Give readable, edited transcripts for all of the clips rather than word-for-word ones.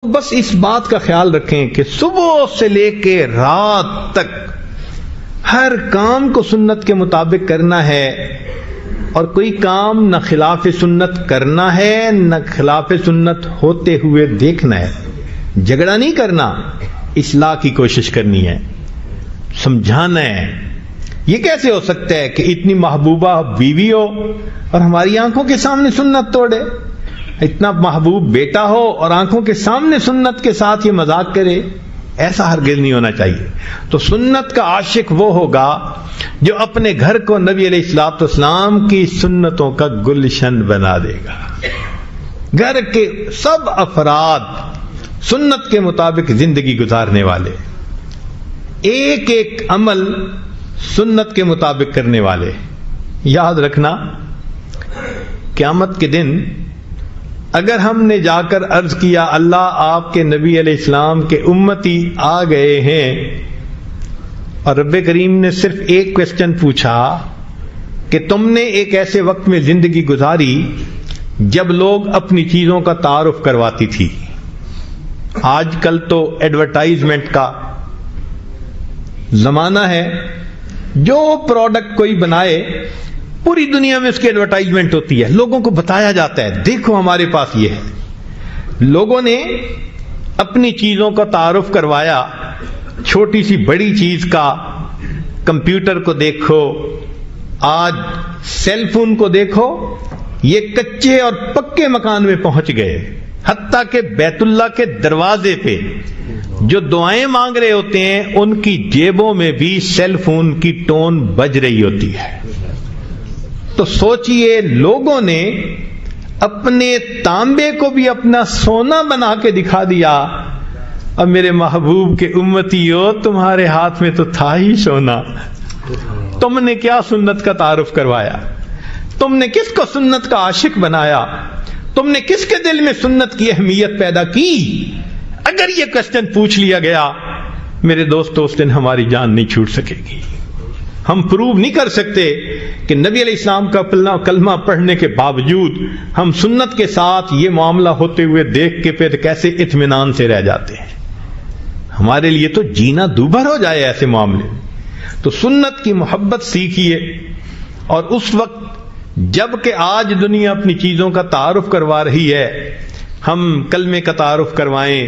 بس اس بات کا خیال رکھیں کہ صبح سے لے کے رات تک ہر کام کو سنت کے مطابق کرنا ہے، اور کوئی کام نہ خلاف سنت کرنا ہے نہ خلاف سنت ہوتے ہوئے دیکھنا ہے۔ جھگڑا نہیں کرنا، اصلاح کی کوشش کرنی ہے، سمجھانا ہے۔ یہ کیسے ہو سکتا ہے کہ اتنی محبوبہ بیوی ہو اور ہماری آنکھوں کے سامنے سنت توڑے؟ اتنا محبوب بیٹا ہو اور آنکھوں کے سامنے سنت کے ساتھ یہ مذاق کرے؟ ایسا ہرگز نہیں ہونا چاہیے۔ تو سنت کا عاشق وہ ہوگا جو اپنے گھر کو نبی علیہ الصلوۃ والسلام کی سنتوں کا گلشن بنا دے گا۔ گھر کے سب افراد سنت کے مطابق زندگی گزارنے والے، ایک ایک عمل سنت کے مطابق کرنے والے۔ یاد رکھنا، قیامت کے دن اگر ہم نے جا کر عرض کیا اللہ آپ کے نبی علیہ السلام کے امتی آ گئے ہیں، اور رب کریم نے صرف ایک کوسچن پوچھا کہ تم نے ایک ایسے وقت میں زندگی گزاری جب لوگ اپنی چیزوں کا تعارف کرواتی تھی۔ آج کل تو ایڈورٹائزمنٹ کا زمانہ ہے، جو پروڈکٹ کوئی بنائے پوری دنیا میں اس کی ایڈورٹائزمنٹ ہوتی ہے، لوگوں کو بتایا جاتا ہے دیکھو ہمارے پاس یہ ہے۔ لوگوں نے اپنی چیزوں کا تعارف کروایا، چھوٹی سی بڑی چیز کا، کمپیوٹر کو دیکھو، آج سیل فون کو دیکھو، یہ کچے اور پکے مکان میں پہنچ گئے، حتیٰ کہ بیت اللہ کے دروازے پہ جو دعائیں مانگ رہے ہوتے ہیں ان کی جیبوں میں بھی سیل فون کی ٹون بج رہی ہوتی ہے۔ تو سوچئے لوگوں نے اپنے تانبے کو بھی اپنا سونا بنا کے دکھا دیا۔ اب میرے محبوب کے امتی ہو، تمہارے ہاتھ میں تو تھا ہی سونا، تم نے کیا سنت کا تعارف کروایا؟ تم نے کس کو سنت کا عاشق بنایا؟ تم نے کس کے دل میں سنت کی اہمیت پیدا کی؟ اگر یہ کوسچن پوچھ لیا گیا میرے دوستو، اس دن ہماری جان نہیں چھوٹ سکے گی۔ ہم پروو نہیں کر سکتے کہ نبی علیہ السلام کا کلمہ پڑھنے کے باوجود ہم سنت کے ساتھ یہ معاملہ ہوتے ہوئے دیکھ کے پھر کیسے اطمینان سے رہ جاتے ہیں۔ ہمارے لیے تو جینا دوبھر ہو جائے ایسے معاملے۔ تو سنت کی محبت سیکھیے، اور اس وقت جب کہ آج دنیا اپنی چیزوں کا تعارف کروا رہی ہے، ہم کلمے کا تعارف کروائیں،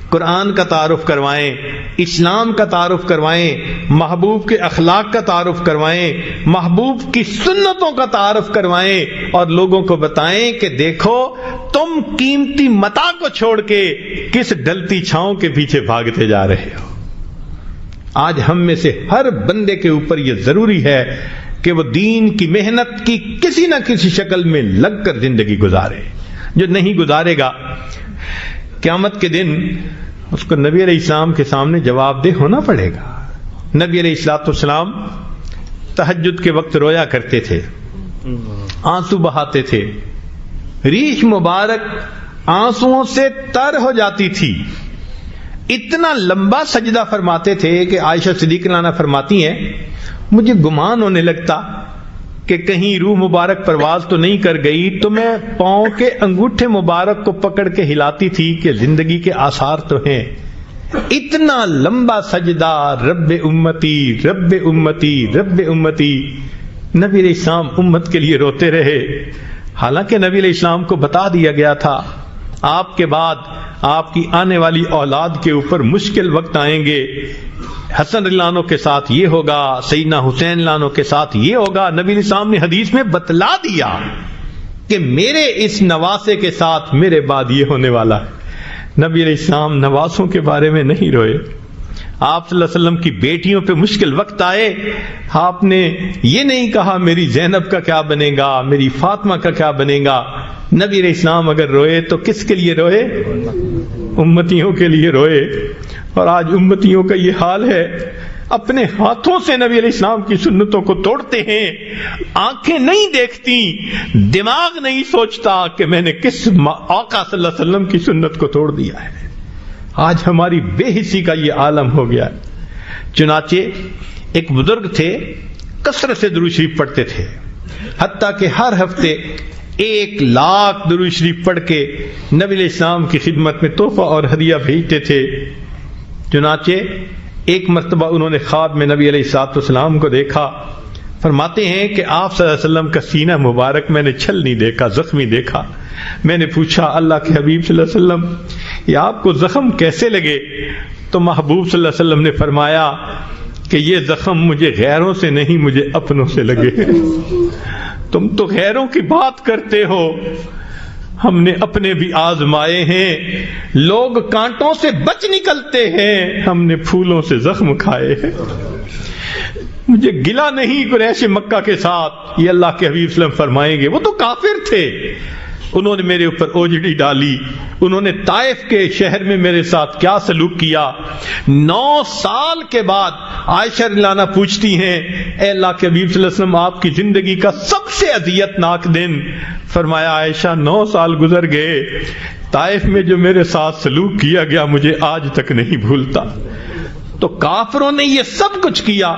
قرآن کا تعارف کروائیں، اسلام کا تعارف کروائیں، محبوب کے اخلاق کا تعارف کروائیں، محبوب کی سنتوں کا تعارف کروائیں، اور لوگوں کو بتائیں کہ دیکھو تم قیمتی متاع کو چھوڑ کے کس ڈلتی چھاؤں کے پیچھے بھاگتے جا رہے ہو۔ آج ہم میں سے ہر بندے کے اوپر یہ ضروری ہے کہ وہ دین کی محنت کی کسی نہ کسی شکل میں لگ کر زندگی گزارے۔ جو نہیں گزارے گا، قیامت کے دن اس کو نبی علیہ السلام کے سامنے جواب دہ ہونا پڑے گا۔ نبی علیہ الصلوۃ والسلام تہجد کے وقت رویا کرتے تھے، آنسو بہاتے تھے، ریش مبارک آنسوؤں سے تر ہو جاتی تھی، اتنا لمبا سجدہ فرماتے تھے کہ عائشہ صدیقہ عنہا فرماتی ہیں مجھے گمان ہونے لگتا کہ کہیں روح مبارک پرواز تو نہیں کر گئی، تو میں پاؤں کے انگوٹھے مبارک کو پکڑ کے ہلاتی تھی کہ زندگی کے آثار تو ہیں۔ اتنا لمبا سجدہ، رب امتی رب امتی رب امتی۔ نبی علیہ السلام امت کے لیے روتے رہے، حالانکہ نبی علیہ السلام کو بتا دیا گیا تھا آپ کے بعد آپ کی آنے والی اولاد کے اوپر مشکل وقت آئیں گے، حسن رضی اللہ عنہ کے ساتھ یہ ہوگا، سیدنا حسین رضی اللہ عنہ کے ساتھ یہ ہوگا۔ نبی علیہ السلام نے حدیث میں بتلا دیا کہ میرے اس نواسے کے ساتھ میرے بعد یہ ہونے والا ہے۔ نبی علیہ السلام نواسوں کے بارے میں نہیں روئے۔ آپ صلی اللہ علیہ وسلم کی بیٹیوں پہ مشکل وقت آئے، آپ نے یہ نہیں کہا میری زینب کا کیا بنے گا، میری فاطمہ کا کیا بنے گا۔ نبی علیہ السلام اگر روئے تو کس کے لیے روئے؟ امتیوں کے لیے روئے۔ اور آج امتیوں کا یہ حال ہے، اپنے ہاتھوں سے نبی علیہ السلام کی سنتوں کو توڑتے ہیں، آنکھیں نہیں دیکھتی، دماغ نہیں سوچتا کہ میں نے کس آقا صلی اللہ علیہ وسلم کی سنت کو توڑ دیا ہے۔ آج ہماری بے حسی کا یہ عالم ہو گیا ہے۔ چنانچہ ایک بزرگ تھے، کثرت سے درود شریف پڑھتے تھے، حتیٰ کہ ہر ہفتے 1,00,000 درود شریف پڑھ کے نبی علیہ السلام کی خدمت میں تحفہ اور ہدیہ بھیجتے تھے۔ چنانچہ ایک مرتبہ انہوں نے خواب میں نبی علیہ السلام کو دیکھا۔ فرماتے ہیں کہ آپ صلی اللہ علیہ وسلم کا سینہ مبارک میں نے چھل نہیں دیکھا، زخمی دیکھا۔ میں نے پوچھا اللہ کے حبیب صلی اللہ علیہ وسلم یہ آپ کو زخم کیسے لگے؟ تو محبوب صلی اللہ علیہ وسلم نے فرمایا کہ یہ زخم مجھے غیروں سے نہیں، مجھے اپنوں سے لگے۔ تم تو غیروں کی بات کرتے ہو، ہم نے اپنے بھی آزمائے ہیں۔ لوگ کانٹوں سے بچ نکلتے ہیں، ہم نے پھولوں سے زخم کھائے ہیں۔ مجھے گلہ نہیں قریش مکہ کے ساتھ، یہ اللہ کے حبیب صلی اللہ علیہ وسلم فرمائیں گے۔ وہ تو کافر تھے، انہوں نے میرے اوپر اوجڑی ڈالی، انہوں نے طائف کے شہر میں میرے ساتھ کیا سلوک کیا۔ 9 سال کے بعد عائشہ رضی اللہ عنہا پوچھتی ہیں اے اللہ کے حبیب صلی اللہ علیہ وسلم آپ کی زندگی کا سب سے اذیت ناک دن؟ فرمایا عائشہ 9 سال گزر گئے، طائف میں جو میرے ساتھ سلوک کیا گیا مجھے آج تک نہیں بھولتا۔ تو کافروں نے یہ سب کچھ کیا،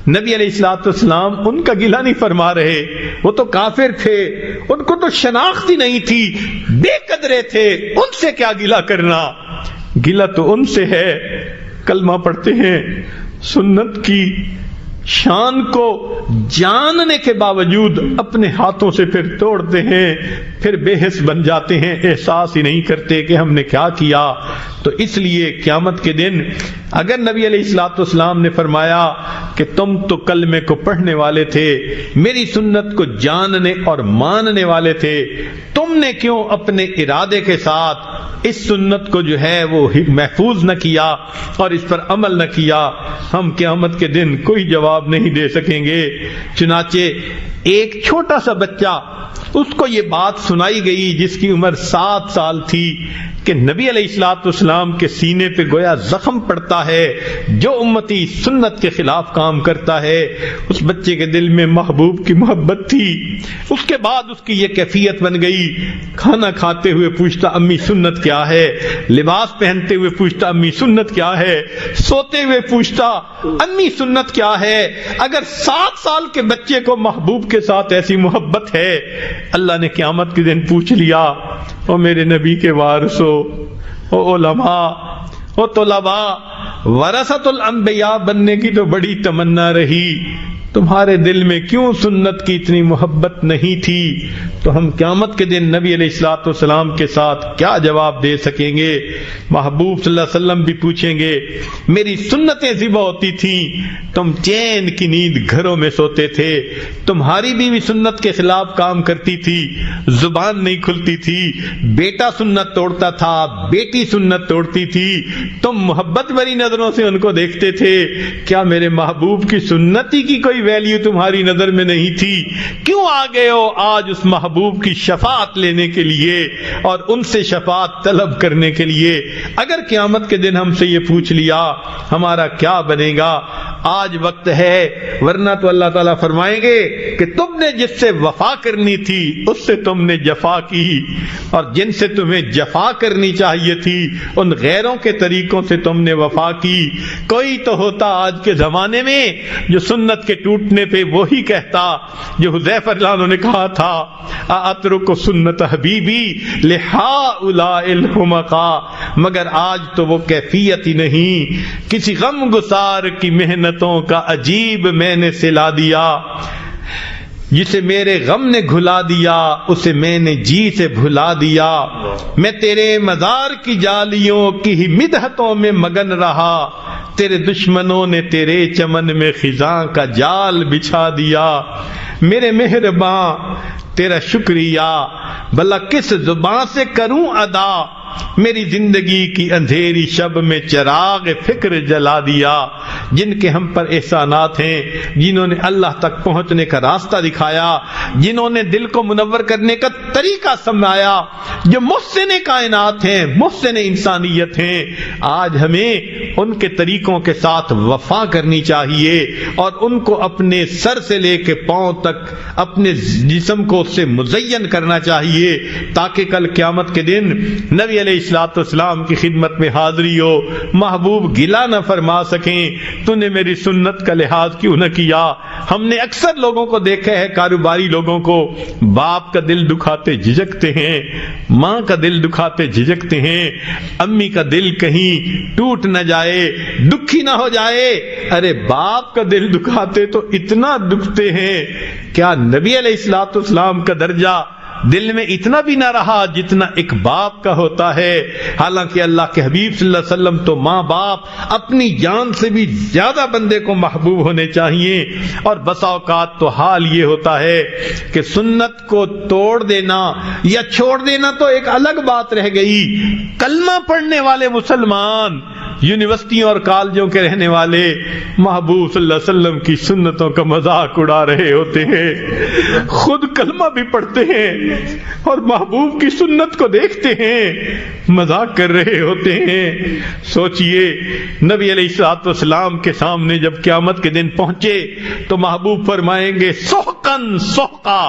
نبی علیہ الصلوۃ والسلام ان کا گلہ نہیں فرما رہے، وہ تو کافر تھے، ان کو تو شناخت ہی نہیں تھی، بے قدرے تھے، ان سے کیا گلہ کرنا؟ گلہ تو ان سے ہے۔ کلمہ پڑھتے ہیں، سنت کی شان کو جاننے کے باوجود اپنے ہاتھوں سے پھر توڑتے ہیں، پھر بے حس بن جاتے ہیں، احساس ہی نہیں کرتے کہ ہم نے کیا کیا۔ تو اس لیے قیامت کے دن اگر نبی علیہ الصلوۃ والسلام نے فرمایا کہ تم تو کلمے کو پڑھنے والے تھے، میری سنت کو جاننے اور ماننے والے تھے، تم نے کیوں اپنے ارادے کے ساتھ اس سنت کو جو ہے وہ محفوظ نہ کیا اور اس پر عمل نہ کیا؟ ہم قیامت کے دن کوئی جواب نہیں دے سکیں گے۔ چنانچہ ایک چھوٹا سا بچہ، اس کو یہ بات سنائی گئی جس کی عمر 7 سال تھی کہ نبی علیہ الصلوۃ والسلام کے سینے پہ گویا زخم پڑتا ہے جو امتی سنت کے خلاف کام کرتا ہے۔ اس بچے کے دل میں محبوب کی محبت تھی۔ اس کے بعد اس کی یہ کیفیت بن گئی، کھانا کھاتے ہوئے پوچھتا امی سنت کیا ہے، لباس پہنتے ہوئے پوچھتا امی سنت کیا ہے، سوتے ہوئے پوچھتا امی سنت کیا ہے۔ اگر 7 سال کے بچے کو محبوب کے ساتھ ایسی محبت ہے، اللہ نے قیامت کے دن پوچھ لیا او میرے نبی کے وارثو، او علماء، او طلباء، ورثۃ الانبیاء بننے کی تو بڑی تمنا رہی، تمہارے دل میں کیوں سنت کی اتنی محبت نہیں تھی؟ تو ہم قیامت کے دن نبی علیہ الصلوۃ والسلام کے ساتھ کیا جواب دے سکیں گے؟ محبوب صلی اللہ علیہ وسلم بھی پوچھیں گے میری سنتیں ذبح ہوتی تھیں، تم چین کی نیند گھروں میں سوتے تھے، تمہاری بیوی سنت کے خلاف کام کرتی تھی، زبان نہیں کھلتی تھی، بیٹا سنت توڑتا تھا، بیٹی سنت توڑتی تھی، تم محبت بھری نظروں سے ان کو دیکھتے تھے، کیا میرے محبوب کی سنتی کی کوئی ویلیو تمہاری نظر میں نہیں تھی؟ کیوں آ گئے ہو آج اس محبوب کی شفاعت لینے کے لیے اور ان سے شفاعت طلب کرنے کے لیے؟ اگر قیامت کے دن ہم سے یہ پوچھ لیا ہمارا کیا بنے گا؟ آج وقت ہے، ورنہ تو اللہ تعالیٰ فرمائیں گے کہ تم نے جس سے وفا کرنی تھی اس سے تم نے جفا کی، اور جن سے تمہیں جفا کرنی چاہیے تھی ان غیروں کے طریقوں سے تم نے وفا کی۔ کوئی تو ہوتا آج کے زمانے میں جو سنت کے ٹوٹنے پہ وہی کہتا جو حذیفہ رضی اللہ عنہ نے کہا تھا اترک سنت حبیبی لہؤلاء الحمقاء، مگر آج تو وہ کیفیت ہی نہیں۔ کسی غم گسار کی محنتوں کا عجیب میں نے سلا دیا، جسے میرے غم نے گھلا دیا اسے میں نے جی سے بھلا دیا، میں تیرے مزار کی جالیوں کی ہی مدحتوں میں مگن رہا، تیرے دشمنوں نے تیرے چمن میں خزاں کا جال بچھا دیا، میرے مہرباں تیرا شکریہ بھلا کس زبان سے کروں ادا، میری زندگی کی اندھیری شب میں چراغ فکر جلا دیا۔ جن کے ہم پر احسانات ہیں، جنہوں نے اللہ تک پہنچنے کا راستہ دکھایا، جنہوں نے دل کو منور کرنے کا طریقہ سمجھایا، جو محسن کائنات ہیں، محسن انسانیت ہیں، آج ہمیں ان کے طریقوں کے ساتھ وفا کرنی چاہیے اور ان کو اپنے سر سے لے کے پاؤں تک اپنے جسم کو اس سے مزین کرنا چاہیے تاکہ کل قیامت کے دن نبی علیہ الصلوۃ والسلام کی خدمت میں حاضری ہو، محبوب گلہ نہ فرما سکیں تو نے میری سنت کا لحاظ کیوں نہ کیا۔ ہم نے اکثر لوگوں کو دیکھا ہے، کاروباری لوگوں کو، باپ کا دل دکھاتے جھجکتے ہیں، ماں کا دل دکھاتے جھجکتے ہیں، امی کا دل کہیں ٹوٹ نہ جائے، دکھی نہ ہو جائے۔ ارے باپ کا دل دکھاتے تو اتنا دکھتے ہیں، کیا نبی علیہ الصلوۃ والسلام کا درجہ دل میں اتنا بھی نہ رہا جتنا ایک باپ کا ہوتا ہے؟ حالانکہ اللہ کے حبیب صلی اللہ علیہ وسلم تو ماں باپ اپنی جان سے بھی زیادہ بندے کو محبوب ہونے چاہیے، اور بسا اوقات تو حال یہ ہوتا ہے کہ سنت کو توڑ دینا یا چھوڑ دینا تو ایک الگ بات رہ گئی، کلمہ پڑھنے والے مسلمان، یونیورسٹیوں اور کالجوں کے رہنے والے محبوب صلی اللہ علیہ وسلم کی سنتوں کا مذاق اڑا رہے ہوتے ہیں، خود کلمہ بھی پڑھتے ہیں اور محبوب کی سنت کو دیکھتے ہیں، مذاق کر رہے ہوتے ہیں۔ سوچئے نبی علیہ الصلوۃ والسلام کے سامنے جب قیامت کے دن پہنچے تو محبوب فرمائیں گے سحقن سحقا،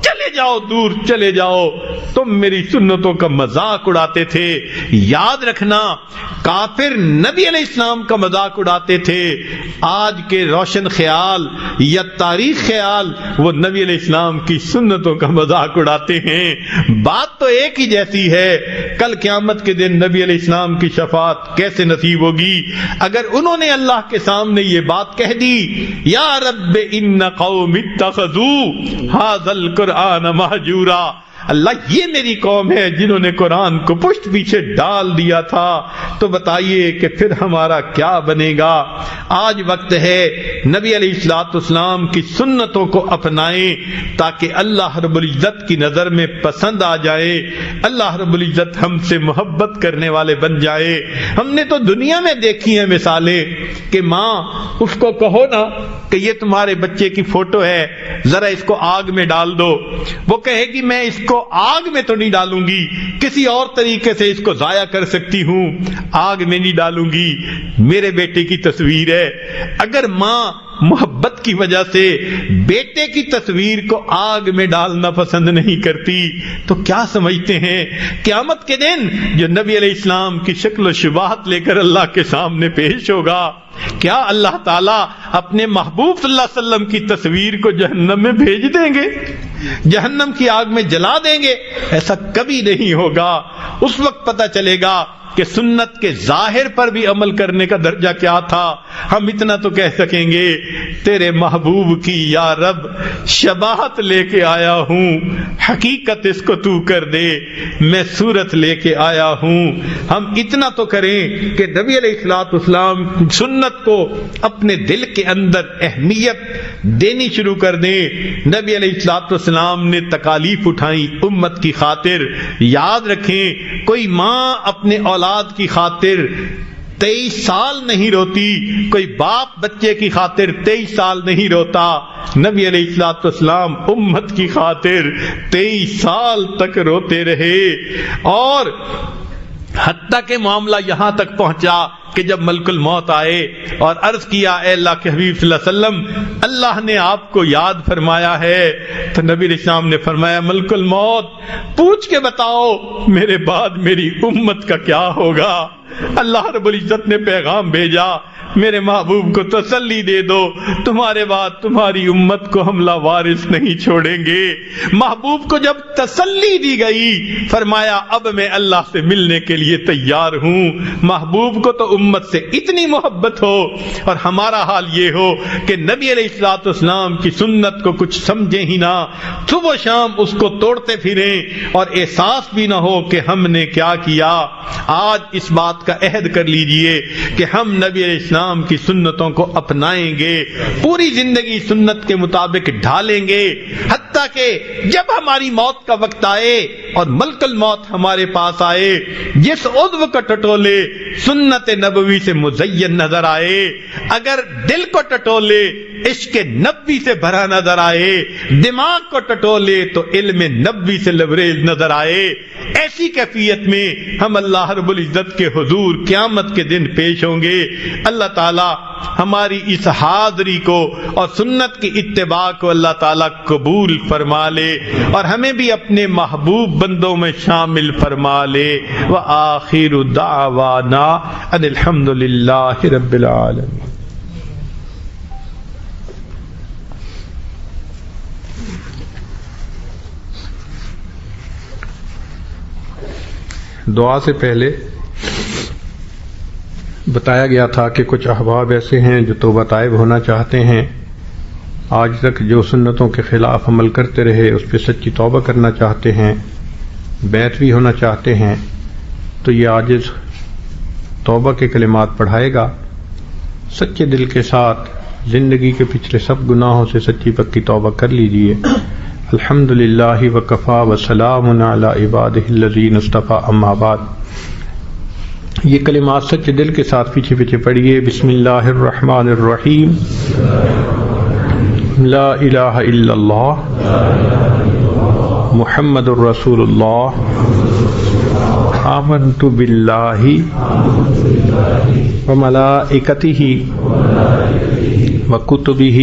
چلے جاؤ دور چلے جاؤ، تم میری سنتوں کا مذاق اڑاتے تھے۔ یاد رکھنا کافر نبی علیہ السلام کا مذاق اڑاتے تھے، آج کے روشن خیال یا تاریخ خیال وہ نبی علیہ السلام کی سنتوں کا مذاق اڑاتے ہیں۔ بات تو ایک ہی جیسی ہے، کل قیامت کے دن نبی علیہ السلام کی شفاعت کیسے نصیب ہوگی اگر انہوں نے اللہ کے سامنے یہ بات کہہ دی، یا رب ان قوم اتخذوا ھذا القرآن مہجورا، اللہ یہ میری قوم ہے جنہوں نے قرآن کو پشت پیچھے ڈال دیا تھا، تو بتائیے کہ پھر ہمارا کیا بنے گا؟ آج وقت ہے نبی علیہ الصلوۃ والسلام کی سنتوں کو اپنائیں تاکہ اللہ رب العزت کی نظر میں پسند آ جائے، اللہ رب العزت ہم سے محبت کرنے والے بن جائے۔ ہم نے تو دنیا میں دیکھی ہیں مثالیں کہ ماں اس کو کہو نا کہ یہ تمہارے بچے کی فوٹو ہے، ذرا اس کو آگ میں ڈال دو، وہ کہے گی میں اس کو آگ میں تو نہیں ڈالوں گی، کسی اور طریقے سے اس کو ضائع کر سکتی ہوں، آگ میں نہیں ڈالوں گی۔ میرے بیٹے کی تصویر ہے، اگر ماں محبت کی وجہ سے بیٹے کی تصویر کو آگ میں ڈالنا پسند نہیں کرتی تو کیا سمجھتے ہیں قیامت کے دن جو نبی علیہ السلام کی شکل و شباہت لے کر اللہ کے سامنے پیش ہوگا، کیا اللہ تعالیٰ اپنے محبوب صلی اللہ علیہ وسلم کی تصویر کو جہنم میں بھیج دیں گے، جہنم کی آگ میں جلا دیں گے؟ ایسا کبھی نہیں ہوگا۔ اس وقت پتہ چلے گا کہ سنت کے ظاہر پر بھی عمل کرنے کا درجہ کیا تھا۔ ہم اتنا تو کہہ سکیں گے تیرے محبوب کی یا رب شباہت لے کے آیا ہوں، حقیقت اس کو تو کر دے، میں صورت لے کے آیا ہوں۔ ہم اتنا تو کریں کہ نبی علیہ الصلوۃ والسلام سنت کو اپنے دل کے اندر اہمیت دینی شروع کر دیں۔ نبی علیہ الصلوۃ والسلام نے تکالیف اٹھائیں امت کی خاطر۔ یاد رکھیں کوئی ماں اپنے اولاد کی خاطر 23 سال نہیں روتی، کوئی باپ بچے کی خاطر 23 سال نہیں روتا۔ نبی علیہ الصلوۃ والسلام امت کی خاطر 23 سال تک روتے رہے، اور حتیٰ کہ معاملہ یہاں تک پہنچا کہ جب ملک الموت آئے اور عرض کیا اے اللہ کے حبیب صلی اللہ علیہ وسلم اللہ نے آپ کو یاد فرمایا ہے، تو نبی علیہ السلام نے فرمایا ملک الموت پوچھ کے بتاؤ میرے بعد میری امت کا کیا ہوگا؟ اللہ رب العزت نے پیغام بھیجا میرے محبوب کو تسلی دے دو، تمہارے بعد تمہاری امت کو ہم لاوارث نہیں چھوڑیں گے۔ محبوب کو جب تسلی دی گئی فرمایا اب میں اللہ سے ملنے کے لیے تیار ہوں۔ محبوب کو تو امت سے اتنی محبت ہو اور ہمارا حال یہ ہو کہ نبی علیہ الصلوۃ والسلام کی سنت کو کچھ سمجھیں ہی نہ، صبح و شام اس کو توڑتے پھریں اور احساس بھی نہ ہو کہ ہم نے کیا کیا۔ آج اس بات کا عہد کر لیجئے کہ ہم نبی علیہ السلام کی سنتوں کو اپنائیں گے، پوری زندگی سنت کے مطابق ڈھالیں گے، حتیٰ کہ جب ہماری موت کا وقت آئے اور ملک الموت ہمارے پاس آئے، جس عضو کا ٹٹولے سنت نبوی سے مزین نظر آئے، اگر دل کو ٹٹولے عشق نبی سے بھرا نظر آئے، دماغ کو ٹٹولے تو علم نبی سے لبریز نظر آئے۔ ایسی کیفیت میں ہم اللہ رب العزت کے حضور قیامت کے دن پیش ہوں گے۔ اللہ تعالی ہماری اس حاضری کو اور سنت کی اتباع کو اللہ تعالی قبول فرما لے اور ہمیں بھی اپنے محبوب بندوں میں شامل فرما لے۔ وآخر دعوانا ان الحمد للہ رب العالمین۔ دعا سے پہلے بتایا گیا تھا کہ کچھ احباب ایسے ہیں جو توبہ طائب ہونا چاہتے ہیں، آج تک جو سنتوں کے خلاف عمل کرتے رہے اس پہ سچی توبہ کرنا چاہتے ہیں، بیعت بھی ہونا چاہتے ہیں، تو یہ عاجز توبہ کے کلمات پڑھائے گا، سچے دل کے ساتھ زندگی کے پچھلے سب گناہوں سے سچی پکی توبہ کر لیجئے۔ الحمدللہ وکفا وسلام علی عبادہ الذین اصطفی، اما بعد۔ یہ کلمات سچے دل کے ساتھ پیچھے پیچھے پڑھیے۔ بسم اللہ الرحمن الرحیم۔ لا الہ الا اللہ محمد الرسول اللہ، آمنت باللہ وملائکتہ وکتبہ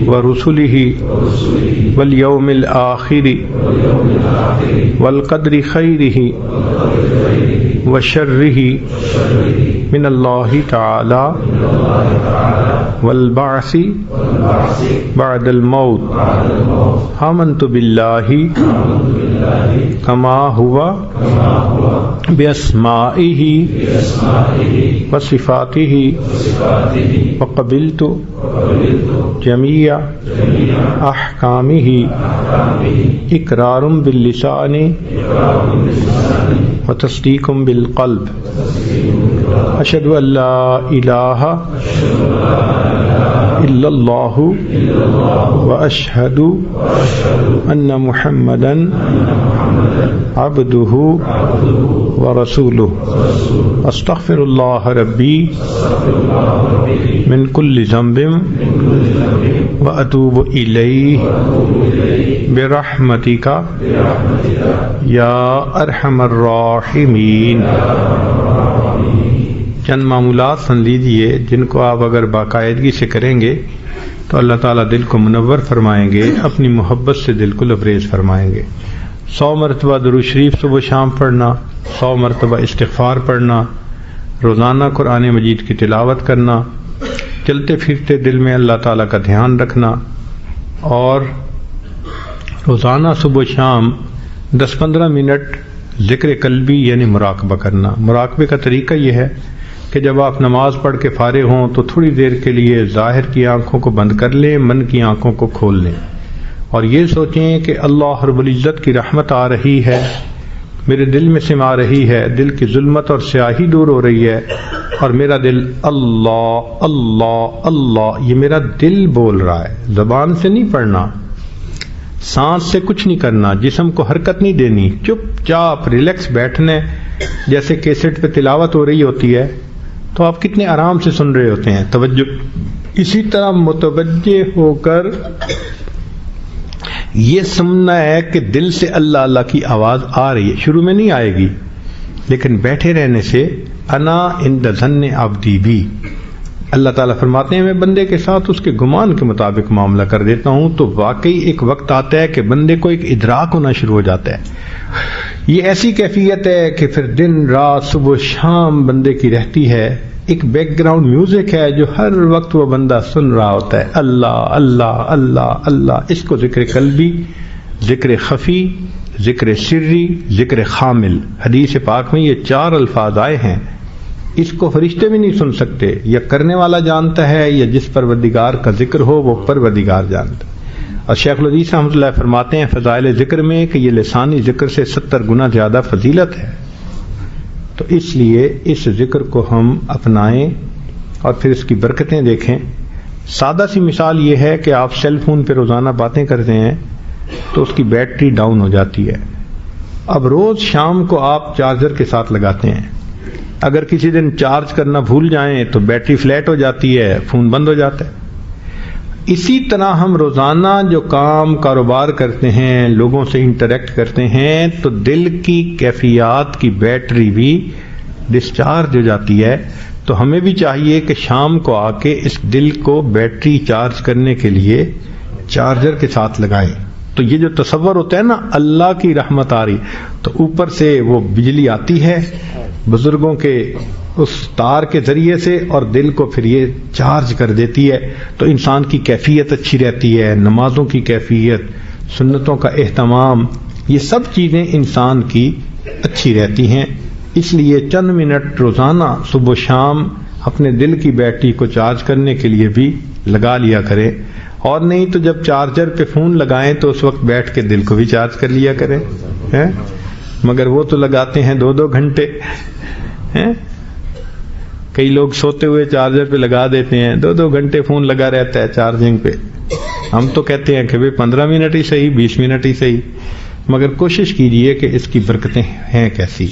ورسلہ والیوم الآخر والقدر خیرہ وشرہ من اللہ تعالی والبعث بعد الموت، آمنت باللہ کما ہوا باسمائہ وصفاتہ وقبلت جمیع احکامہ اقرار باللسان وتصدیق بالقلب، اشہد ان لا الہ الا اللہ واشہد ان محمدا عبدہ ورسولہ، استغفر اللہ ربی من کل ذنب واتوب الیہ برحمتک یا ارحم الراحمین۔ چند معمولات سن لیجئے جن کو آپ اگر باقاعدگی سے کریں گے تو اللہ تعالیٰ دل کو منور فرمائیں گے، اپنی محبت سے دل کو لبریز فرمائیں گے۔ 100 مرتبہ درود شریف صبح شام پڑھنا، 100 مرتبہ استغفار پڑھنا، روزانہ قرآن مجید کی تلاوت کرنا، چلتے پھرتے دل میں اللہ تعالیٰ کا دھیان رکھنا، اور روزانہ صبح شام 10-15 منٹ ذکر قلبی یعنی مراقبہ کرنا۔ مراقبے کا طریقہ یہ ہے کہ جب آپ نماز پڑھ کے فارغ ہوں تو تھوڑی دیر کے لیے ظاہر کی آنکھوں کو بند کر لیں، من کی آنکھوں کو کھول لیں، اور یہ سوچیں کہ اللہ رب العزت کی رحمت آ رہی ہے، میرے دل میں سما رہی ہے، دل کی ظلمت اور سیاہی دور ہو رہی ہے، اور میرا دل اللہ اللہ اللہ، یہ میرا دل بول رہا ہے، زبان سے نہیں پڑھنا، سانس سے کچھ نہیں کرنا، جسم کو حرکت نہیں دینی، چپ چاپ ریلیکس بیٹھنے، جیسے کیسٹ پہ تلاوت ہو رہی ہوتی ہے تو آپ کتنے آرام سے سن رہے ہوتے ہیں، توجہ اسی طرح متوجہ ہو کر یہ سننا ہے کہ دل سے اللہ اللہ کی آواز آ رہی ہے، شروع میں نہیں آئے گی، لیکن بیٹھے رہنے سے انا عند ظن عبدی بھی، اللہ تعالیٰ فرماتے ہیں میں بندے کے ساتھ اس کے گمان کے مطابق معاملہ کر دیتا ہوں، تو واقعی ایک وقت آتا ہے کہ بندے کو ایک ادراک ہونا شروع ہو جاتا ہے، یہ ایسی کیفیت ہے کہ پھر دن رات صبح شام بندے کی رہتی ہے، ایک بیک گراؤنڈ میوزک ہے جو ہر وقت وہ بندہ سن رہا ہوتا ہے، اللہ اللہ اللہ اللہ۔ اس کو ذکر قلبی، ذکر خفی، ذکر سری، ذکر خامل، حدیث پاک میں یہ 4 الفاظ آئے ہیں، اس کو فرشتے بھی نہیں سن سکتے، یا کرنے والا جانتا ہے یا جس پروردگار کا ذکر ہو وہ پروردگار جانتا ہے۔ اور شیخ الحدیث رحمۃ اللہ فرماتے ہیں فضائل ذکر میں کہ یہ لسانی ذکر سے 70 گنا زیادہ فضیلت ہے، تو اس لیے اس ذکر کو ہم اپنائیں اور پھر اس کی برکتیں دیکھیں۔ سادہ سی مثال یہ ہے کہ آپ سیل فون پہ روزانہ باتیں کرتے ہیں تو اس کی بیٹری ڈاؤن ہو جاتی ہے، اب روز شام کو آپ چارجر کے ساتھ لگاتے ہیں، اگر کسی دن چارج کرنا بھول جائیں تو بیٹری فلیٹ ہو جاتی ہے، فون بند ہو جاتا ہے۔ اسی طرح ہم روزانہ جو کام کاروبار کرتے ہیں، لوگوں سے انٹریکٹ کرتے ہیں، تو دل کی کیفیات کی بیٹری بھی ڈسچارج ہو جاتی ہے. تو ہمیں بھی چاہیے کہ شام کو آ کے اس دل کو بیٹری چارج کرنے کے لیے چارجر کے ساتھ لگائیں. تو یہ جو تصور ہوتا ہے نا اللہ کی رحمت آ رہی، تو اوپر سے وہ بجلی آتی ہے بزرگوں کے اس تار کے ذریعے سے، اور دل کو پھر یہ چارج کر دیتی ہے. تو انسان کی کیفیت اچھی رہتی ہے، نمازوں کی کیفیت، سنتوں کا اہتمام، یہ سب چیزیں انسان کی اچھی رہتی ہیں. اس لیے چند منٹ روزانہ صبح و شام اپنے دل کی بیٹری کو چارج کرنے کے لیے بھی لگا لیا کریں. اور نہیں تو جب چارجر پہ فون لگائیں تو اس وقت بیٹھ کے دل کو بھی چارج کر لیا کریں. مگر وہ تو لگاتے ہیں 2-2 گھنٹے. کئی لوگ سوتے ہوئے چارجر پہ لگا دیتے ہیں، 2-2 گھنٹے فون لگا رہتا ہے چارجنگ پہ. ہم تو کہتے ہیں کہ 15 منٹ ہی صحیح، 20 منٹ ہی صحیح، مگر کوشش کیجئے کہ اس کی برکتیں ہیں کیسی.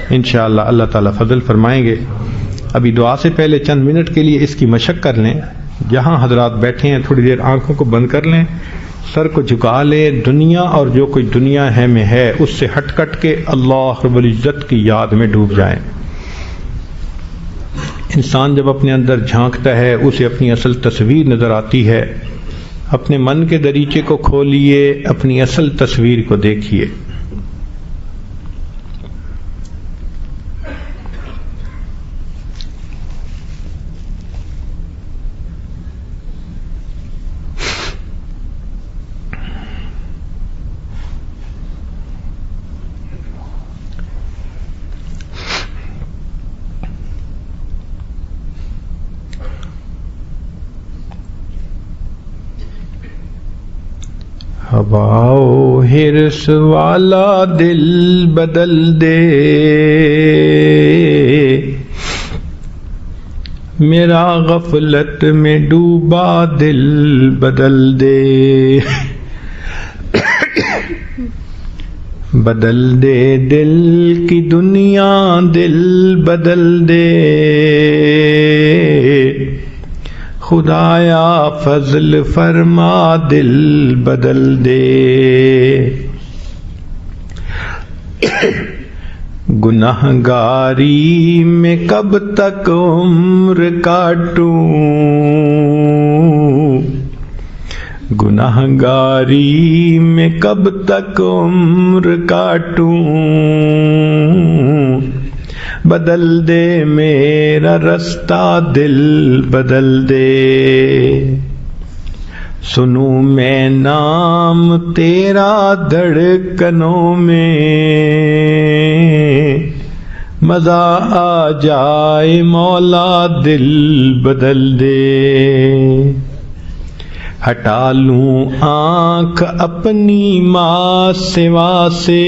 انشاءاللہ اللہ تعالیٰ فضل فرمائیں گے. ابھی دعا سے پہلے چند منٹ کے لیے اس کی مشق کر لیں. جہاں حضرات بیٹھے ہیں تھوڑی دیر آنکھوں کو بند کر لیں، سر کو جھکا لیں، دنیا اور جو کوئی دنیا ہے میں ہے اس سے ہٹ کٹ کے اللہ رب العزت کی یاد میں ڈوب جائیں. انسان جب اپنے اندر جھانکتا ہے اسے اپنی اصل تصویر نظر آتی ہے. اپنے من کے دریچے کو کھولیے، اپنی اصل تصویر کو دیکھیے. ہواؤ ہرس والا دل بدل دے، میرا غفلت میں ڈوبا دل بدل دے. بدل دے دل کی دنیا، دل بدل دے، خدایا فضل فرما دل بدل دے. گنہگاری میں کب تک عمر کاٹوں، گنہگاری میں کب تک عمر کاٹوں، بدل دے میرا رستہ دل بدل دے. سنوں میں نام تیرا دھڑکنوں میں، مزہ آ جائے مولا دل بدل دے. ہٹا لوں آنکھ اپنی ماں سوا سے،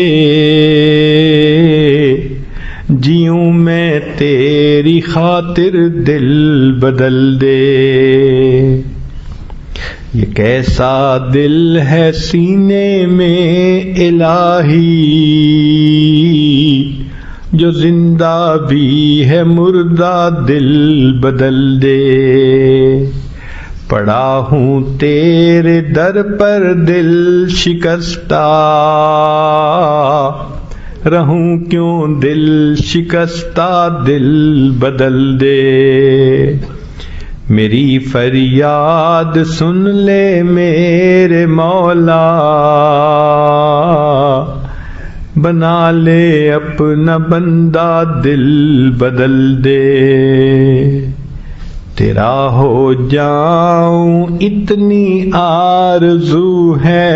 جیوں میں تیری خاطر دل بدل دے. یہ کیسا دل ہے سینے میں الہی، جو زندہ بھی ہے مردہ دل بدل دے. پڑا ہوں تیرے در پر دل شکستہ، رہوں کیوں دل شکستہ دل بدل دے. میری فریاد سن لے میرے مولا، بنا لے اپنا بندہ دل بدل دے. تیرا ہو جاؤں اتنی آرزو ہے،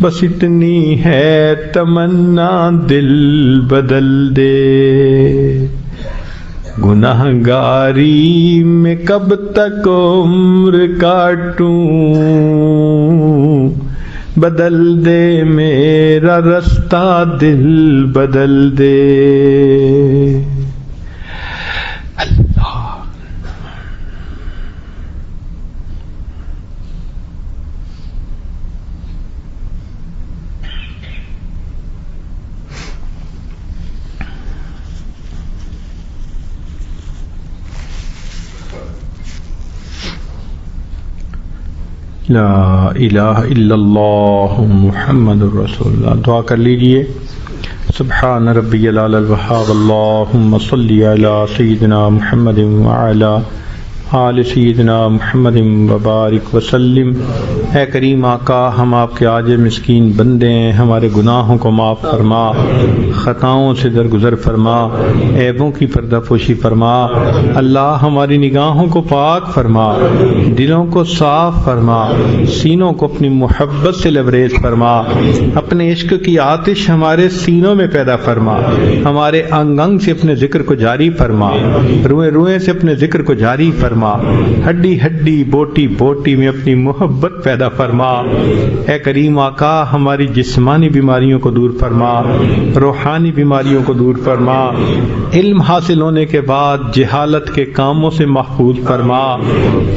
بس اتنی ہے تمنا دل بدل دے. گنہگاری میں کب تک عمر کاٹوں، بدل دے میرا رستہ دل بدل دے. لا الہ الا اللہ محمد رسول اللہ. دعا کر لیجئے. سبحان ربی العلی الوہاب. اللہم صلی علی سیدنا محمد وعلی آل سیدنا محمد وبارک وسلم. اے کریم آقا، ہم آپ کے عاجز مسکین بندے ہیں، ہمارے گناہوں کو معاف فرما، خطاؤں سے درگزر فرما، عیبوں کی پردہ پوشی فرما. اللہ ہماری نگاہوں کو پاک فرما، دلوں کو صاف فرما، سینوں کو اپنی محبت سے لبریز فرما. اپنے عشق کی آتش ہمارے سینوں میں پیدا فرما، ہمارے انگ انگ سے اپنے ذکر کو جاری فرما، روئے روئے سے اپنے ذکر کو جاری فرما، ہڈی ہڈی بوٹی بوٹی میں اپنی محبت پیدا فرما. اے کریم آقا، ہماری جسمانی بیماریوں کو دور فرما، روحانی بیماریوں کو دور فرما. علم حاصل ہونے کے بعد جہالت کے کاموں سے محفوظ فرما،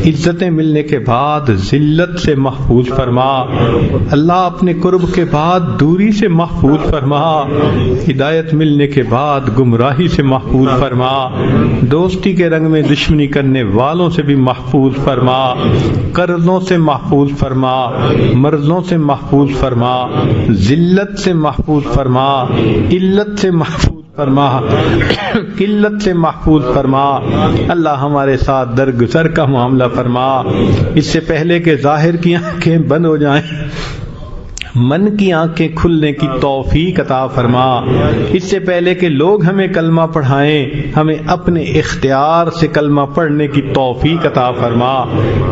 عزتیں ملنے کے بعد ذلت سے محفوظ فرما. اللہ اپنے قرب کے بعد دوری سے محفوظ فرما، ہدایت ملنے کے بعد گمراہی سے محفوظ فرما. دوستی کے رنگ میں دشمنی کرنے والوں سے بھی محفوظ فرما، قرضوں سے محفوظ فرما، مرضوں سے محفوظ فرما، ذلت سے محفوظ فرما، علت سے محفوظ فرما، قلت سے محفوظ فرما. اللہ ہمارے ساتھ درگزر کا معاملہ فرما. اس سے پہلے کہ ظاہر کی آنکھیں بند ہو جائیں، من کی آنکھیں کھلنے کی توفیق عطا فرما. اس سے پہلے کہ لوگ ہمیں کلمہ پڑھائیں، ہمیں اپنے اختیار سے کلمہ پڑھنے کی توفیق عطا فرما.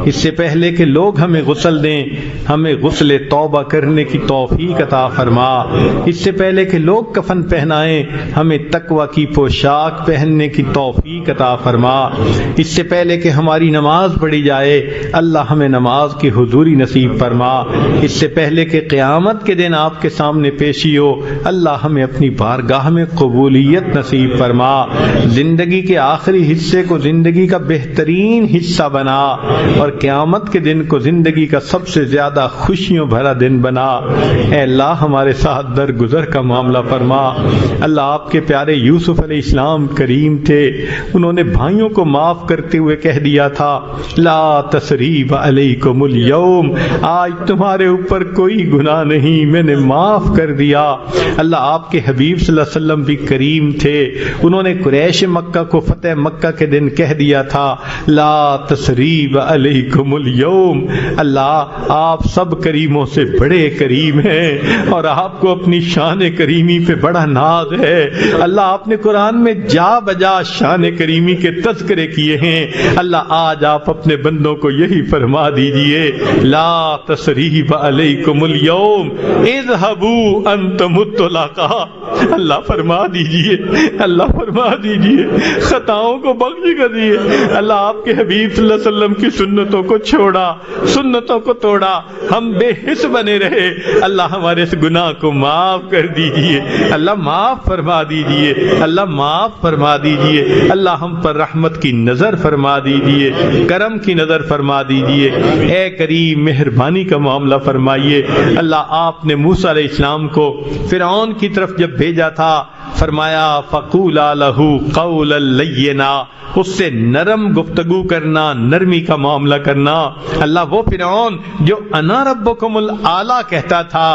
اس سے پہلے کہ لوگ ہمیں غسل دیں، ہمیں غسل توبہ کرنے کی توفیق عطا فرما. اس سے پہلے کہ لوگ کفن پہنائیں، ہمیں تقوی کی پوشاک پہننے کی توفیق عطا فرما. اس سے پہلے کہ ہماری نماز پڑھی جائے، اللہ ہمیں نماز کی حضوری نصیب فرما. اس سے پہلے کہ قیامت کے دن آپ کے سامنے پیشی ہو، اللہ ہمیں اپنی بارگاہ میں قبولیت نصیب فرما. زندگی کے آخری حصے کو زندگی کا بہترین حصہ بنا اور قیامت کے دن کو زندگی کا سب سے زیادہ خوشیوں بھرا دن بنا. اے اللہ ہمارے ساتھ درگزر کا معاملہ فرما. اللہ آپ کے پیارے یوسف علیہ السلام کریم تھے، انہوں نے بھائیوں کو معاف کرتے ہوئے کہہ دیا تھا لا تثریب علیکم اليوم، آج تمہارے اوپر کوئی گناہ نہیں، میں نے معاف کر دیا. اللہ آپ کے حبیب صلی اللہ علیہ وسلم بھی کریم تھے، انہوں نے قریش مکہ کو فتح مکہ کے دن کہہ دیا تھا لا تثریب علیکم اليوم. اللہ آپ سب کریموں سے بڑے کریم ہیں اور آپ کو اپنی شان کریمی پہ بڑا ناز ہے. اللہ آپ نے قرآن میں جا بجا شان کریمی کے تذکرے کیے ہیں. اللہ آج آپ اپنے بندوں کو یہی فرما دیجئے لا تثریب علیکم اليوم اذهبوا انتم الطلقاء. اللہ فرما دیجئے، اللہ فرما دیجئے، خطاؤں کو بخش کریے. اللہ آپ کے حبیب صلی اللہ علیہ وسلم کی سنتوں کو چھوڑا، سنتوں کو توڑا، ہم بے حس بنے رہے. اللہ ہمارے اس گناہ کو معاف کر دیجئے، اللہ معاف فرما دیجئے، اللہ معاف فرما دیجئے. اللہ ہم پر رحمت کی نظر فرما دیجئے، کرم کی نظر فرما دیجئے. اے کریم مہربانی کا معاملہ فرمائیے. اللہ آپ نے موسیٰ علیہ السلام کو فرعون کی طرف جب بھیجا تھا، فرمایا فَقُولَا لَهُ قَوْلًا لَيِّنًا، اس سے نرم گفتگو کرنا، نرمی کا معاملہ کرنا. اللہ وہ فرعون جو انا ربکم الاعلی کہتا تھا،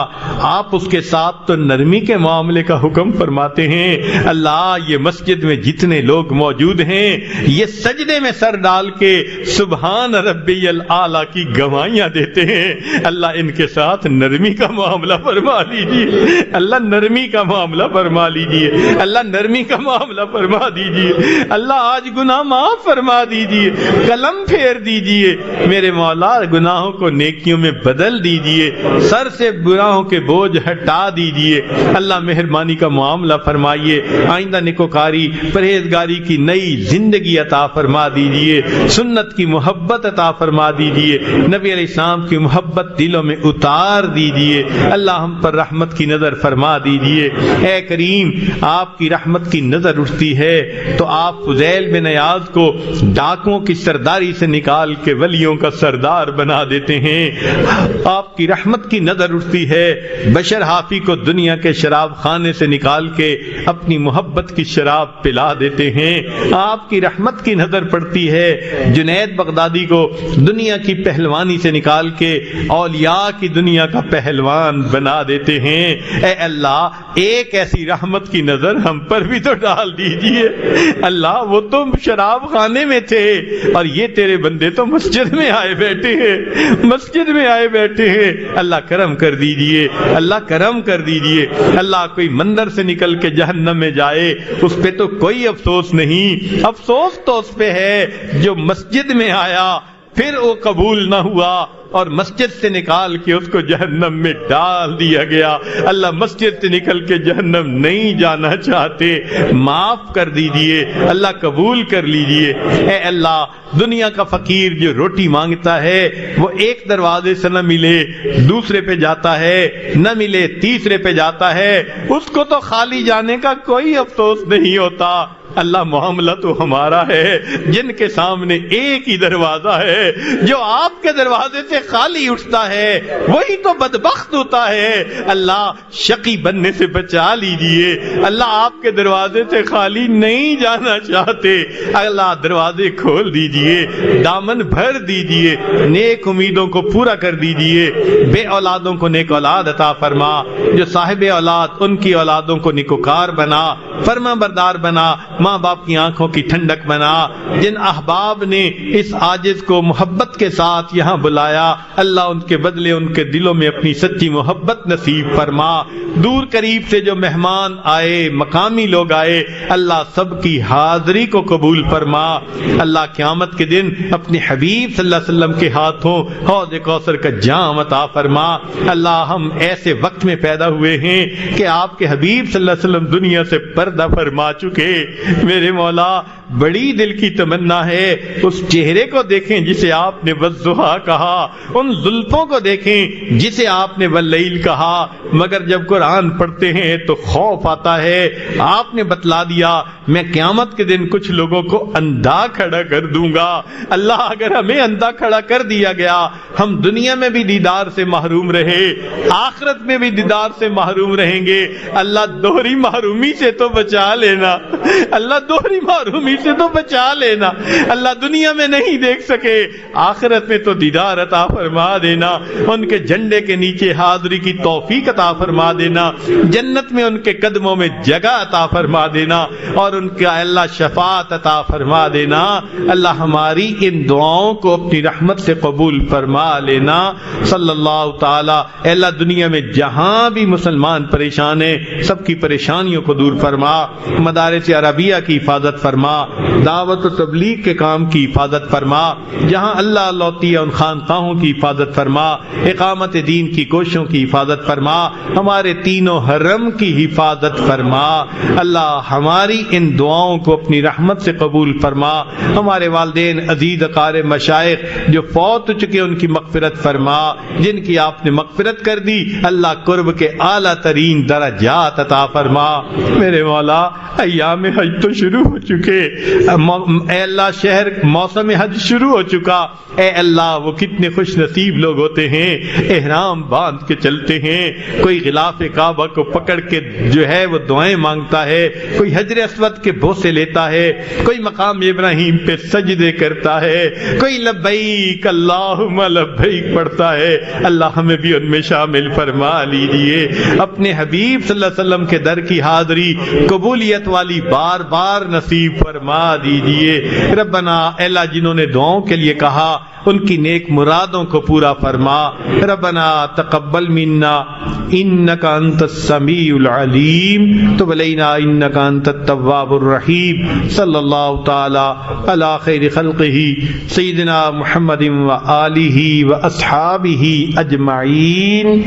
آپ اس کے ساتھ تو نرمی کے معاملے کا حکم فرماتے ہیں. اللہ یہ مسجد میں جتنے لوگ موجود ہیں یہ سجدے میں سر ڈال کے سبحان ربی الاعلی کی گواہیاں دیتے ہیں. اللہ ان کے ساتھ نرمی کا معاملہ فرما لیجیے، اللہ نرمی کا معاملہ فرما لیجیے، اللہ نرمی کا معاملہ فرما دیجیے. اللہ آج گناہ معاف فرما دیجیے، قلم پھیر دیجیے میرے مولا، گناہوں کو نیکیوں میں بدل دیجیے، سر سے گناہوں کے بوجھ ہٹا دیجیے. اللہ مہربانی کا معاملہ فرمائیے، آئندہ نکوکاری پرہیزگاری کی نئی زندگی عطا فرما دیجیے، سنت کی محبت عطا فرما دیجیے، نبی علیہ السلام کی محبت دلوں میں اتار دیجیے. دیجئے، اللہ ہم پر رحمت کی نظر فرما دیجئے۔ اے کریم، آپ کی رحمت کی نظر اٹھتی ہے تو آپ فضیل بن عیاض کو ڈاکوں کی سرداری سے نکال کے ولیوں کا سردار بنا دیتے ہیں۔ آپ کی رحمت کی نظر اٹھتی ہے بشر حافی کو دنیا کے شراب خانے سے نکال کے اپنی محبت کی شراب پلا دیتے ہیں۔ آپ کی رحمت کی نظر پڑتی ہے جنید بغدادی کو دنیا کی پہلوانی سے نکال کے اولیاء کی دنیا کا پہلوان بنا دیتے ہیں۔ اے اللہ، ایک ایسی رحمت کی نظر ہم پر بھی تو ڈال دیجئے۔ اللہ، وہ تو شراب خانے میں تھے اور یہ تیرے بندے تو مسجد میں آئے بیٹھے ہیں، مسجد میں آئے بیٹھے ہیں۔ اللہ کرم کر دیجئے، اللہ کرم کر دیجئے۔ اللہ، کوئی مندر سے نکل کے جہنم میں جائے اس پہ تو کوئی افسوس نہیں، افسوس تو اس پہ ہے جو مسجد میں آیا پھر وہ قبول نہ ہوا اور مسجد سے نکال کے اس کو جہنم میں ڈال دیا گیا۔ اللہ، مسجد سے نکل کے جہنم نہیں جانا چاہتے، معاف کر دیجئے، اللہ قبول کر لیجئے۔ اے اللہ، دنیا کا فقیر جو روٹی مانگتا ہے وہ ایک دروازے سے نہ ملے دوسرے پہ جاتا ہے، نہ ملے تیسرے پہ جاتا ہے، اس کو تو خالی جانے کا کوئی افسوس نہیں ہوتا۔ اللہ، معاملہ تو ہمارا ہے جن کے سامنے ایک ہی دروازہ ہے، جو آپ کے دروازے سے خالی اٹھتا ہے وہی تو بدبخت ہوتا ہے۔ اللہ، شقی بننے سے بچا لیجئے۔ اللہ، آپ کے دروازے سے خالی نہیں جانا چاہتے، اللہ دروازے کھول دیجئے، دامن بھر دیجئے، نیک امیدوں کو پورا کر دیجئے، بے اولادوں کو نیک اولاد عطا فرما، جو صاحب اولاد ان کی اولادوں کو نیکوکار بنا، فرما بردار بنا، ماں باپ کی آنکھوں کی ٹھنڈک بنا۔ جن احباب نے اس عاجز کو محبت کے ساتھ یہاں بلایا، اللہ ان کے بدلے ان کے دلوں میں اپنی سچی محبت نصیب فرما۔ دور قریب سے جو مہمان آئے، مقامی لوگ آئے، اللہ سب کی حاضری کو قبول فرما۔ اللہ، قیامت کے دن اپنے حبیب صلی اللہ علیہ وسلم کے ہاتھوں حوض کوثر کا جام عطا فرما۔ اللہ، ہم ایسے وقت میں پیدا ہوئے ہیں کہ آپ کے حبیب صلی اللہ علیہ وسلم دنیا سے پردہ فرما چکے۔ میرے مولا، بڑی دل کی تمنا ہے اس چہرے کو دیکھیں جسے آپ نے والضحیٰ کہا، ان زلفوں کو دیکھیں جسے آپ نے واللیل کہا، مگر جب قرآن پڑھتے ہیں تو خوف آتا ہے۔ آپ نے بتلا دیا میں قیامت کے دن کچھ لوگوں کو اندھا کھڑا کر دوں گا۔ اللہ، اگر ہمیں اندھا کھڑا کر دیا گیا، ہم دنیا میں بھی دیدار سے محروم رہے، آخرت میں بھی دیدار سے محروم رہیں گے۔ اللہ، دوہری محرومی سے تو بچا لینا، اللہ دوہری محرومی سے تو بچا لینا۔ اللہ، دنیا میں نہیں دیکھ سکے، آخرت میں تو دیدار عطا فرما دینا، ان کے جھنڈے کے نیچے حاضری کی توفیق عطا فرما دینا، جنت میں ان کے قدموں میں جگہ عطا فرما دینا اور ان کا اللہ شفاعت عطا فرما دینا۔ اللہ، ہماری ان دعاؤں کو اپنی رحمت سے قبول فرما لینا۔ صلی اللہ تعالی، اللہ دنیا میں جہاں بھی مسلمان پریشان ہیں سب کی پریشانیوں کو دور فرما، مدارس عربیہ کی حفاظت فرما، دعوت و تبلیغ کے کام کی حفاظت فرما، جہاں اللہ لوتی ہے ان خانقاہوں کی حفاظت فرما، اقامت دین کی کوششوں کی حفاظت فرما، ہمارے تینوں حرم کی حفاظت فرما۔ اللہ، ہماری ان دعاؤں کو اپنی رحمت سے قبول فرما۔ ہمارے والدین عزیز اقارب مشائخ جو فوت ہو چکے ان کی مغفرت فرما، جن کی آپ نے مغفرت کر دی اللہ قرب کے اعلیٰ ترین درجات عطا فرما۔ میرے مولا، ایام حج تو شروع ہو چکے، اے اللہ شہر موسم حج شروع ہو چکا۔ اے اللہ، وہ کتنے خوش نصیب لوگ ہوتے ہیں احرام باندھ کے چلتے ہیں، کوئی غلاف کعبہ کو پکڑ کے جو ہے وہ دعائیں مانگتا ہے، کوئی حجر اسود کے بوسے لیتا ہے، کوئی مقام ابراہیم پہ سجدے کرتا ہے، کوئی لبیک اللہم لبیک پڑھتا ہے۔ اللہ، ہمیں بھی ان میں شامل فرما لیجئے، اپنے حبیب صلی اللہ علیہ وسلم کے در کی حاضری قبولیت والی بار بار نصیب فرما دیجئے۔ ربنا، اے اللہ جنہوں نے دعاؤں کے لیے کہا ان کی نیک مرادوں کو پورا فرما۔ ربنا تقبل منا انک انت السمیع العلیم، تب علینا انک انت التواب الرحیم۔ صلی اللہ تعالی علی خیر خلقہ سیدنا محمد و آلہ و اصحابہ اجمعین۔